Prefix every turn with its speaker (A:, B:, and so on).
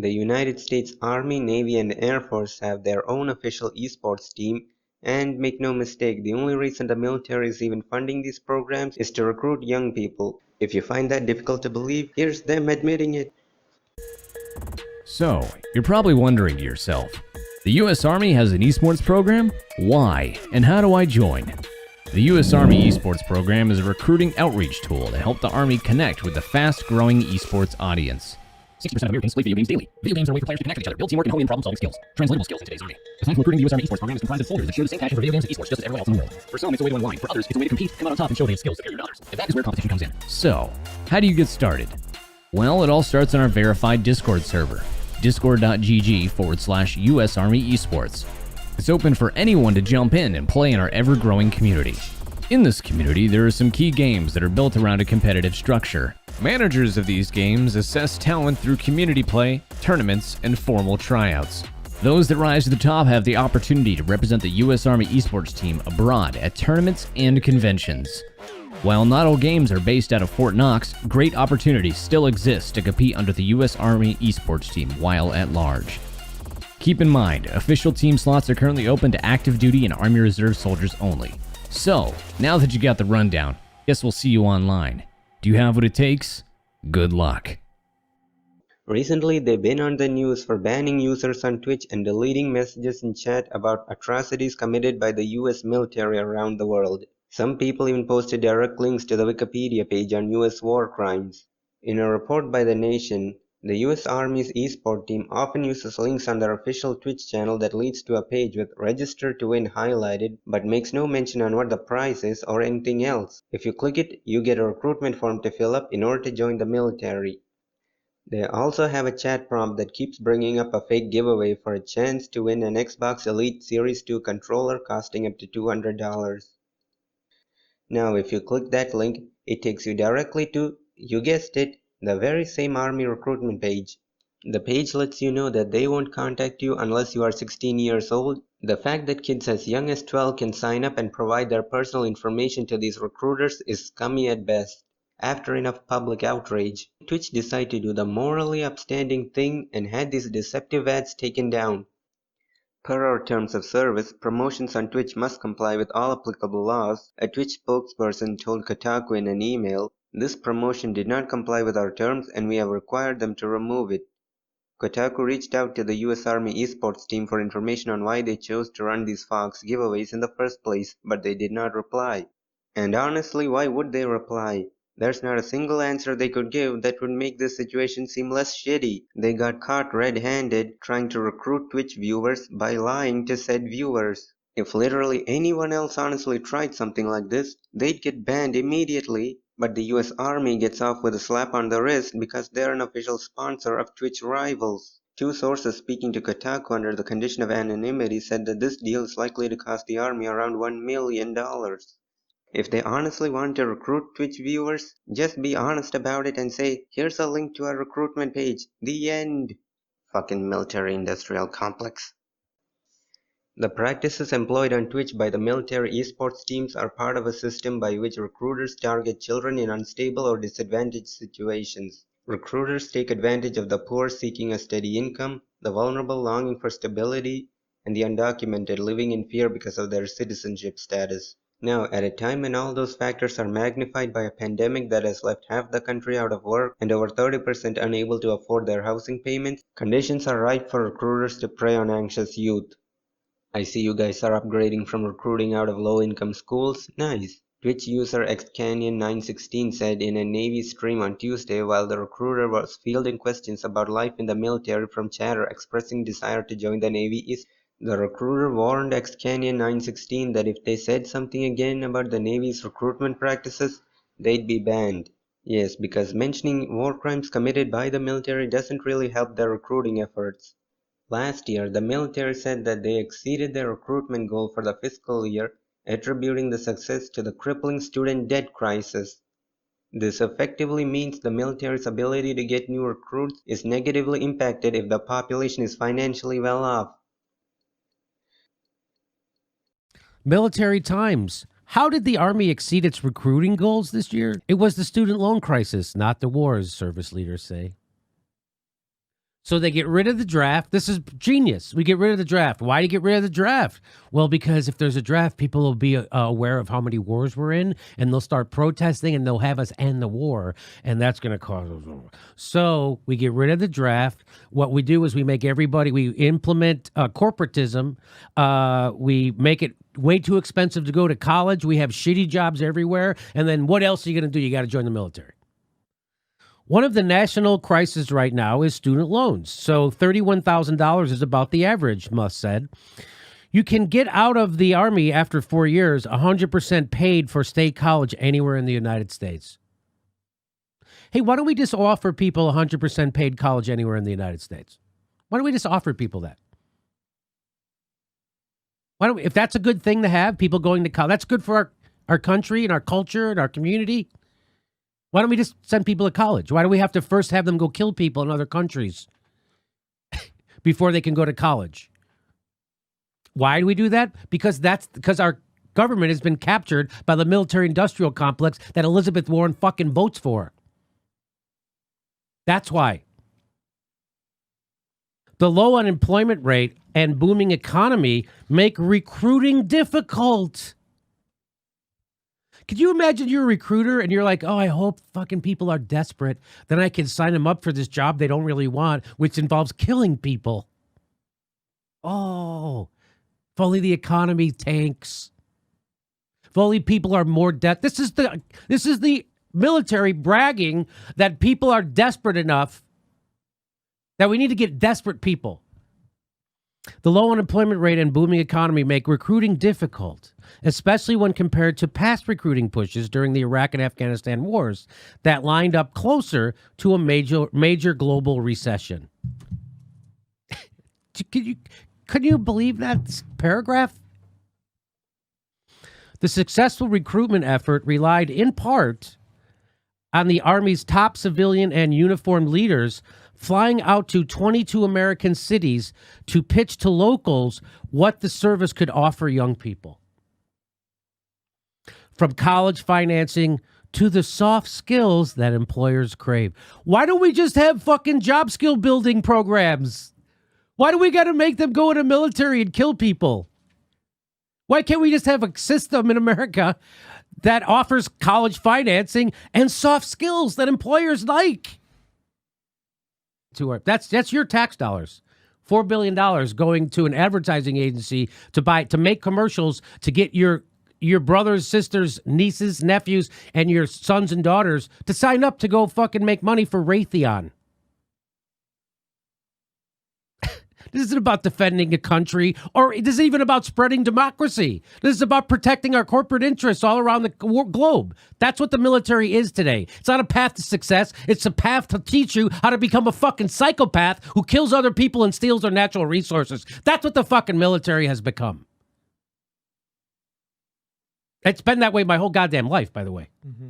A: The United States Army, Navy, and Air Force have their own official esports team, and make no mistake, the only reason the military is even funding these programs is to recruit young people. If you find that difficult to believe, here's them admitting it.
B: So, you're probably wondering to yourself, the US Army has an esports program? Why? And how do I join? The US Army esports program is a recruiting outreach tool to help the Army connect with the fast-growing esports audience. 60% of Americans play video games daily. Video games are a way for players to connect with each other, build teamwork, and hone in problem-solving skills. Translatable skills in today's Army. The Science Recruiting the US Army esports program is comprised of soldiers that share the same passion for video games and esports just as everyone else in the world. For some, it's a way to unwind. For others, it's a way to compete, come out on top, and show they have skills superior to others. And that is where competition comes in. So, how do you get started? Well, it all starts on our verified Discord server, discord.gg/US Army Esports. It's open for anyone to jump in and play in our ever-growing community. In this community, there are some key games that are built around a competitive structure. Managers of these games assess talent through community play, tournaments, and formal tryouts. Those that rise to the top have the opportunity to represent the US Army esports team abroad at tournaments and conventions. While not all games are based out of Fort Knox, great opportunities still exist to compete under the US Army esports team while at large. Keep in mind, official team slots are currently open to active duty and Army Reserve soldiers only. So, now that you got the rundown, guess we'll see you online. Do you have what it takes? Good luck.
A: Recently, they've been on the news for banning users on Twitch and deleting messages in chat about atrocities committed by the US military around the world. Some people even posted direct links to the Wikipedia page on US war crimes. In a report by The Nation, the US Army's eSport team often uses links on their official Twitch channel that leads to a page with "Register to Win" highlighted, but makes no mention on what the prize is or anything else. If you click it, you get a recruitment form to fill up in order to join the military. They also have a chat prompt that keeps bringing up a fake giveaway for a chance to win an Xbox Elite Series 2 controller costing up to $200. Now if you click that link, it takes you directly to, you guessed it, the very same Army recruitment page. The page lets you know that they won't contact you unless you are 16 years old. The fact that kids as young as 12 can sign up and provide their personal information to these recruiters is scummy at best. After enough public outrage, Twitch decided to do the morally upstanding thing and had these deceptive ads taken down. Per our terms of service, promotions on Twitch must comply with all applicable laws, a Twitch spokesperson told Kotaku in an email. This promotion did not comply with our terms and we have required them to remove it. Kotaku reached out to the US Army esports team for information on why they chose to run these Fox giveaways in the first place, but they did not reply. And honestly, why would they reply? There's not a single answer they could give that would make this situation seem less shitty. They got caught red-handed trying to recruit Twitch viewers by lying to said viewers. If literally anyone else honestly tried something like this, they'd get banned immediately. But the US Army gets off with a slap on the wrist because they're an official sponsor of Twitch rivals. Two sources speaking to Kotaku under the condition of anonymity said that this deal is likely to cost the Army around $1 million. If they honestly want to recruit Twitch viewers, just be honest about it and say, here's a link to our recruitment page. The end. Fucking military-industrial complex. The practices employed on Twitch by the military esports teams are part of a system by which recruiters target children in unstable or disadvantaged situations. Recruiters take advantage of the poor seeking a steady income, the vulnerable longing for stability, and the undocumented living in fear because of their citizenship status. Now, at a time when all those factors are magnified by a pandemic that has left half the country out of work and over 30% unable to afford their housing payments, conditions are ripe for recruiters to prey on anxious youth. I see you guys are upgrading from recruiting out of low-income schools. Nice. Twitch user xcanyon916 said in a Navy stream on Tuesday while the recruiter was fielding questions about life in the military from chatter expressing desire to join the Navy. The recruiter warned xcanyon916 that if they said something again about the Navy's recruitment practices, they'd be banned. Yes, because mentioning war crimes committed by the military doesn't really help their recruiting efforts. Last year, the military said that they exceeded their recruitment goal for the fiscal year, attributing the success to the crippling student debt crisis. This effectively means the military's ability to get new recruits is negatively impacted if the population is financially well off.
C: Military Times. How did the Army exceed its recruiting goals this year? It was the student loan crisis, not the wars, service leaders say. So they get rid of the draft. This is genius. We get rid of the draft. Why do you get rid of the draft? Well, because if there's a draft, people will be aware of how many wars we're in, and they'll start protesting, and they'll have us end the war, and that's going to cause us. So we get rid of the draft. What we do is we implement corporatism. We make it way too expensive to go to college. We have shitty jobs everywhere. And then what else are you going to do? You got to join the military. One of the national crises right now is student loans. So $31,000 is about the average, Musk said. You can get out of the Army after 4 years, 100% paid for state college anywhere in the United States. Hey, why don't we just offer people 100% paid college anywhere in the United States? Why don't we just offer people that? If that's a good thing to have, people going to college, that's good for our country and our culture and our community. Why don't we just send people to college? Why do we have to first have them go kill people in other countries before they can go to college? Why do we do that? Because our government has been captured by the military-industrial complex that Elizabeth Warren fucking votes for. That's why. The low unemployment rate and booming economy make recruiting difficult. Could you imagine you're a recruiter and you're like, oh, I hope fucking people are desperate. Then I can sign them up for this job they don't really want, which involves killing people. Oh, if only the economy tanks. If only people are more This is the military bragging that people are desperate enough that we need to get desperate people. The low unemployment rate and booming economy make recruiting difficult, especially when compared to past recruiting pushes during the Iraq and Afghanistan wars that lined up closer to a major global recession. Could you believe that paragraph? The successful recruitment effort relied in part on the Army's top civilian and uniformed leaders flying out to 22 American cities to pitch to locals what the service could offer young people. From college financing to the soft skills that employers crave. Why don't we just have fucking job skill building programs? Why do we got to make them go in the military and kill people? Why can't we just have a system in America that offers college financing and soft skills that employers like? That's your tax dollars. $4 billion going to an advertising agency to make commercials to get your brothers, sisters, nieces, nephews, and your sons and daughters to sign up to go fucking make money for Raytheon. This isn't about defending a country, or this isn't even about spreading democracy. This is about protecting our corporate interests all around the globe. That's what the military is today. It's not a path to success. It's a path to teach you how to become a fucking psychopath who kills other people and steals their natural resources. That's what the fucking military has become. It's been that way my whole goddamn life, by the way. Mm-hmm.